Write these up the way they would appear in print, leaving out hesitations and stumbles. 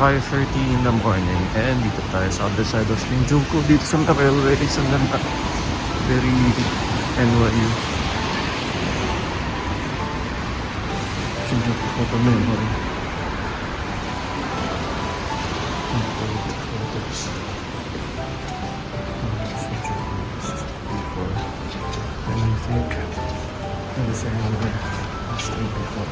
5:30 in the morning and dito tayo sa other side of Shinjuku dito sa railway sa ganda. Very NYU. Shinjuku Photo Memory. Before. And I think this area where I stayed before.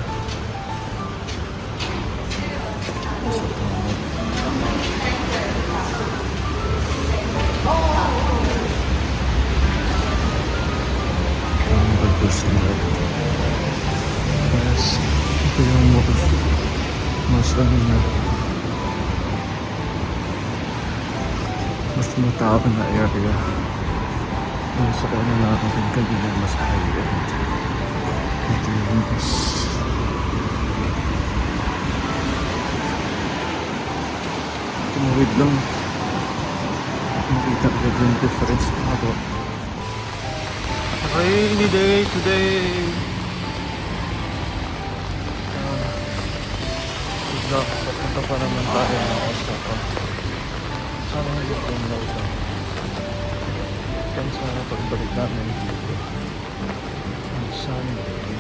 Yes, ito yung mas matao na area. Yung sa kanya natin kanina mas high-end. Ito yung mas tumawid lang. Makita ko yung difference ako. Rainy day today. Papunta pa naman tayo ng Osaka. Sana hindi ko yung lauta. Kaya sana pagbalik namin dito. Ang sunny day.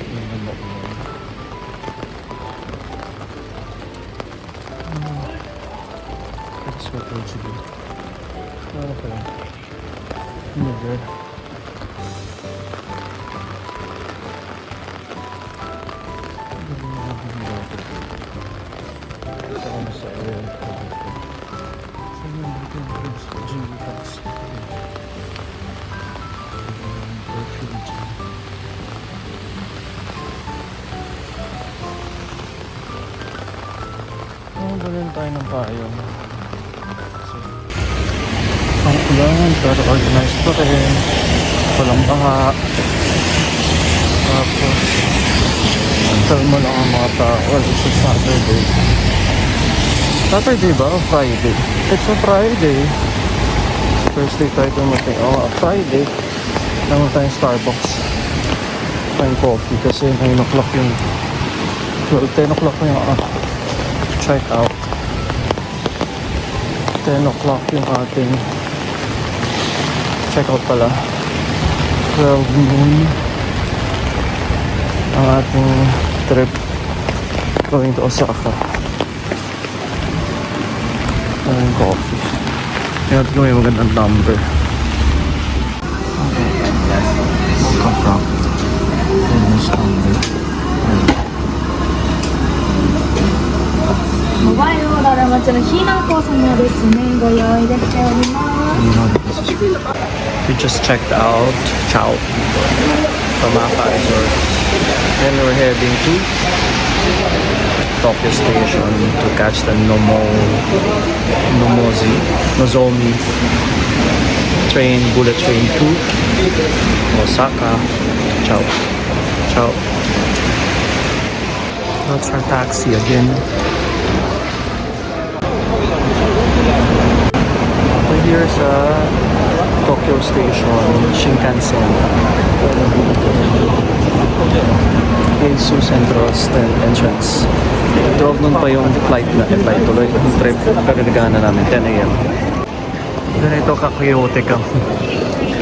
Yung naman mo. That's what we're to do. Ano pa lang? Never. Galing tayo ng payong. Ang ulan, pero organized pa rin. Walang baha. Tapos, kalma lang ang mga tao. It's a Saturday. Saturday ba o Friday? It's a Friday. First day tayo dumating. Friday. Naman tayong Starbucks. Tayong coffee kasi 9 o'clock yung 10 o'clock yung check out. 10 o'clock yung ating check out pala. 12 noon ang ating trip going to Osaka. Ang coffee. Kaya ito may magandang number. Mocha frap. This number. モバイルオーダーでお待ちのひなこ様ですね。ご用意できております。 We just checked out Chao from Aka Resort. Then we're heading to Tokyo Station to catch the Nozomi train, bullet train to Osaka. Chao. Chao. That's our taxi again. Here sa Tokyo Station, Shinkansen, Eisu Central entrance. 12 nun pa yung flight tuloy yung trip, pero nagana namin 10 AM. Ganito ka-chaotic ang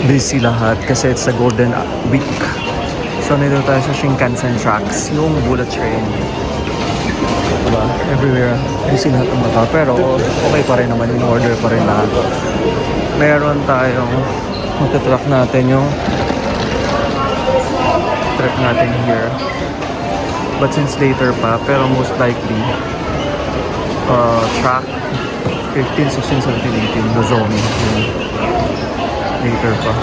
busy lahat kasi it's a golden week. So nito tayo sa Shinkansen tracks, yung bullet train. Diba? Everywhere, busy lahat ng mata, pero okay pa rin naman, in order pa rin lahat. Meron tayong magta-track natin yung trip natin here, but since later pa, pero most likely track 15, 16, 17, 18 Nozomi later pa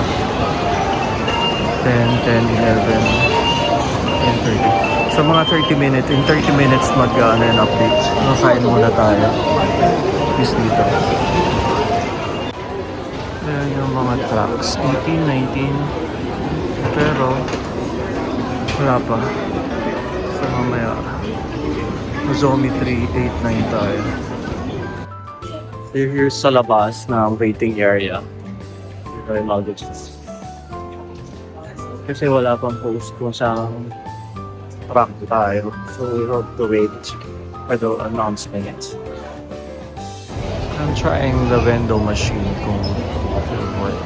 10, 10, 11 and 30. So mga 30 minutes, in 30 minutes mag-ano yung update. Nakain muna tayo. Peace dito. Ayan yung mga tracks. 18, 19. Pero wala pa. So mamaya Nozomi 3, 8, 9 tayo. So here's sa labas na waiting area. Ito yung luggage. Kasi wala pang post kung saan track tayo. So we have to wait or the announcement. I'm trying the vending machine kung it will work.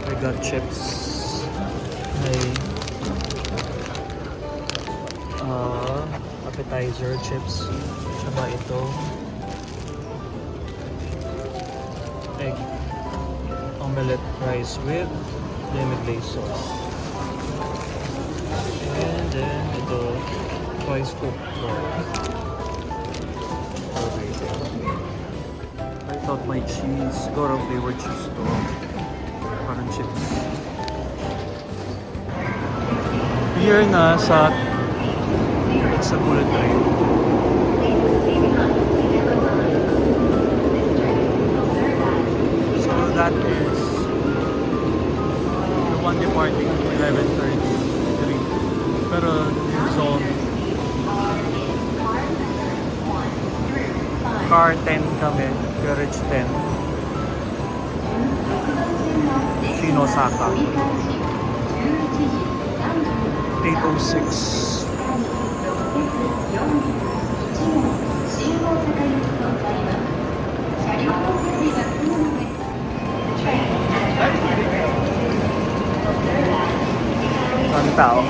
I got chips. Appetizer chips. Tsaka ito. Egg omelette rice with lemon glaze sauce. And then ito twice cooked pork. I thought my cheese, siguro flavored cheese to. Parang chips. Here na sa bullet train. So that is the one departing 11:33. Pero yung zone car 10 kami, carriage 10. Shinosaka 8:06. Ang tao.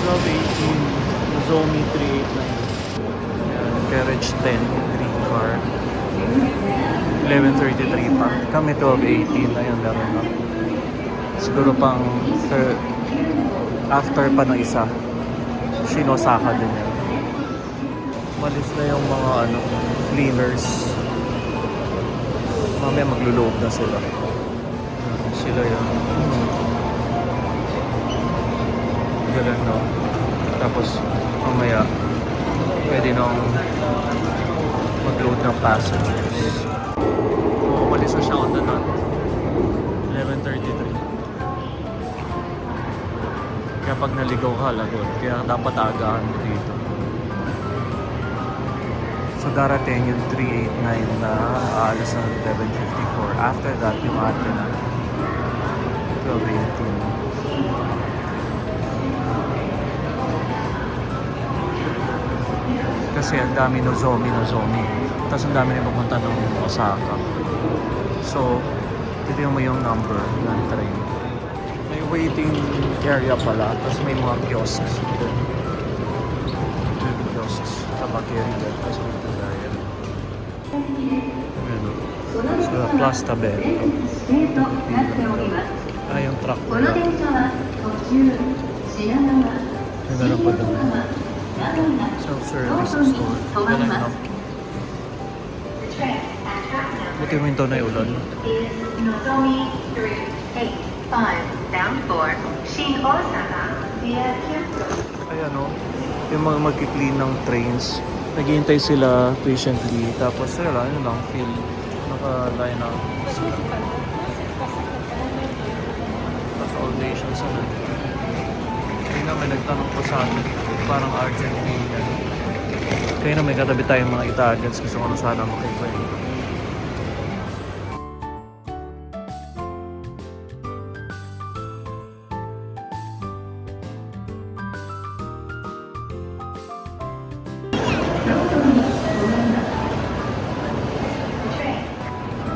Club 18, Nozomi 389. Carriage 10, green car. 11:33 pa. Kami 12:18. Ayun, meron na. Siguro pang after pa ng isa. Shinosaka din yan. Malis na yung mga cleaners. Mamaya magluloob na sila. Sila yun. Ganun, no? Tapos mamaya pwede nang mag-load ng passengers. Umalis na siya on the dot. 11:33. Kaya pag naligaw ka, lagot. Kaya dapat agahan mo dito. So darating yung 389 na alas ng 11:54. After that, yung ate na 12:18. Kasi ang dami Nozomi. Tapos ang dami rin pupunta ng Osaka. So, titignan mo yung number ng train. May waiting area pala. Tapos may mga kiosks. May kiosks. Tabakeri dyan. Tapos may tugayan. So, Plus Tabero. Yung truck pala. May meron pa doon. Self-service store. Galing, no? Buti mo yung na yung ulan. Ayan, no? Yung mga mag-clean ng trains. Naghihintay sila patiently. Tapos, sila, yun lang, feel. Naka-line up. Tapos, all nations, Kaya na may nagtanong po sa akin. Parang Argentina. Kaya na may katabi tayong mga Italians. Gusto ko na sana makipay.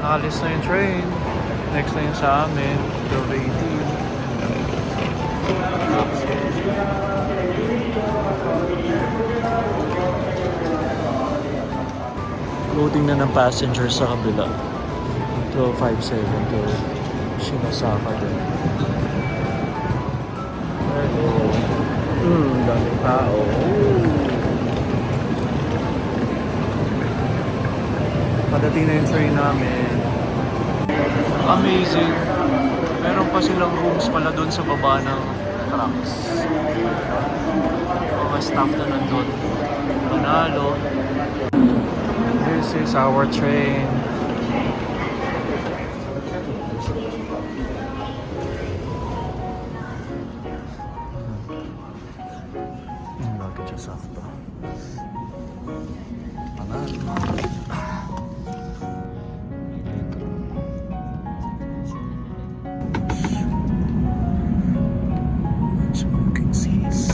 Nakalis na yung train. Next na yung sa amin. 12:18. Loading na ng passengers sa kabila. 12:57 to Shinosaka din. Hello. Daming tao. Padating na yung train namin. Amazing. Meron pa silang rooms pala doon sa baba ng trucks. Mga staff na nandun. Panalo. This is our train. Luggage is sakto. Panalo. Smoking seas.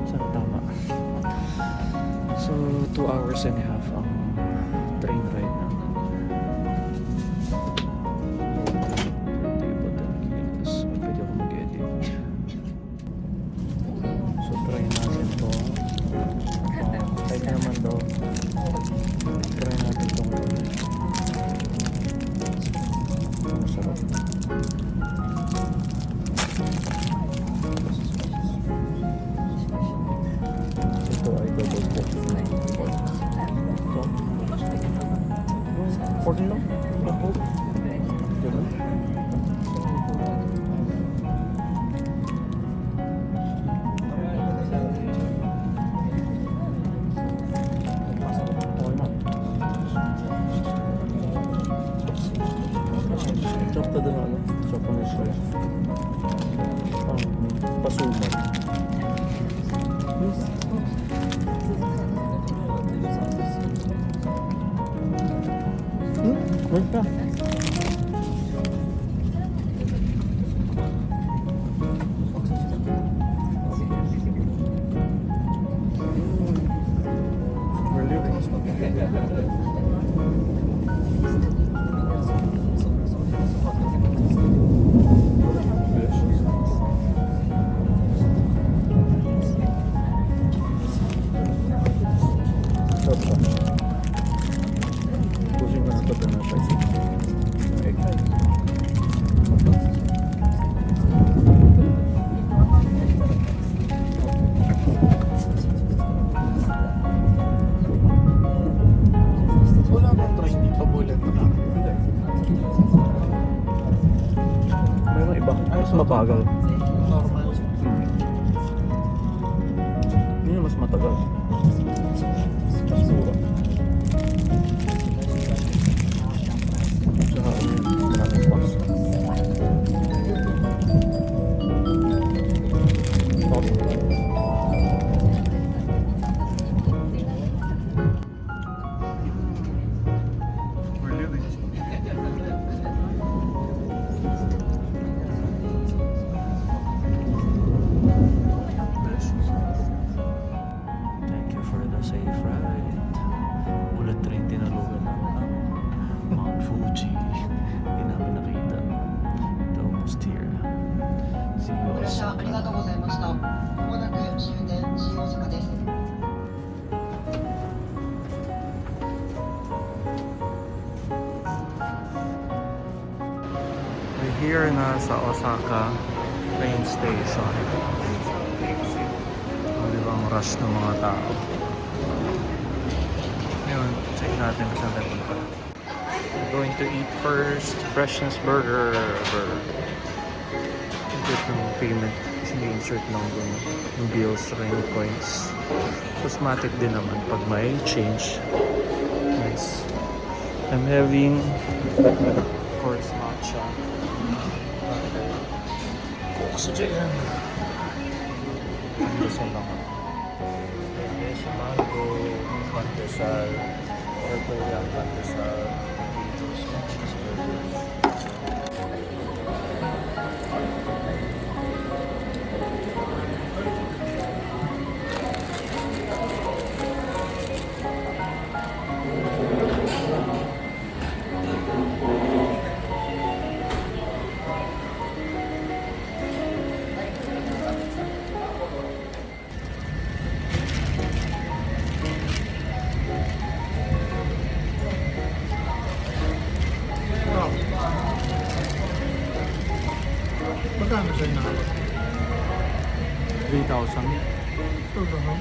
Saan tama? So, 2 hours and a half ang train ride namin. Hindi ba 10 kilos? Pwede ako mag-edit. So, try natin to. Try ka naman daw. Try natin itong masarap. Ito ay double pork. Ito. Pork lang? Pork? Diba? Okay na. Chop to din ano? Chop on this way. Pasuman. Wait ka. We're leaving. Pusing ko na ito na Wala bang train dito, bullet na lang? May mga iba. Mas mabagal. Normal. Yun yung mas matagal. Mas mura. Tsaka ano yun, maraming box. We're leaving. Thank you for the safe ride. Bullet train tinalugan ng Mount Fuji. Hindi namin nakita. We're almost here. See you 列車 all. ありがとうございました。まもなく終点新大阪です。 We're here na sa Osaka train station. Di ba ang rush ng mga tao? Ngayon, check natin kung saan tayo punta. We're going to eat first Freshness Burger. Get ng payment. Insert lang dun yung bills, ring coins. Cosmetic din naman pag may change. Nice. I'm having, of course, matcha. Gusto dyan. Pandesal lang. Yes, mango, pandesal, purple yung pandesal, potatoes, matcha's burgers. 3,000. Ito ba?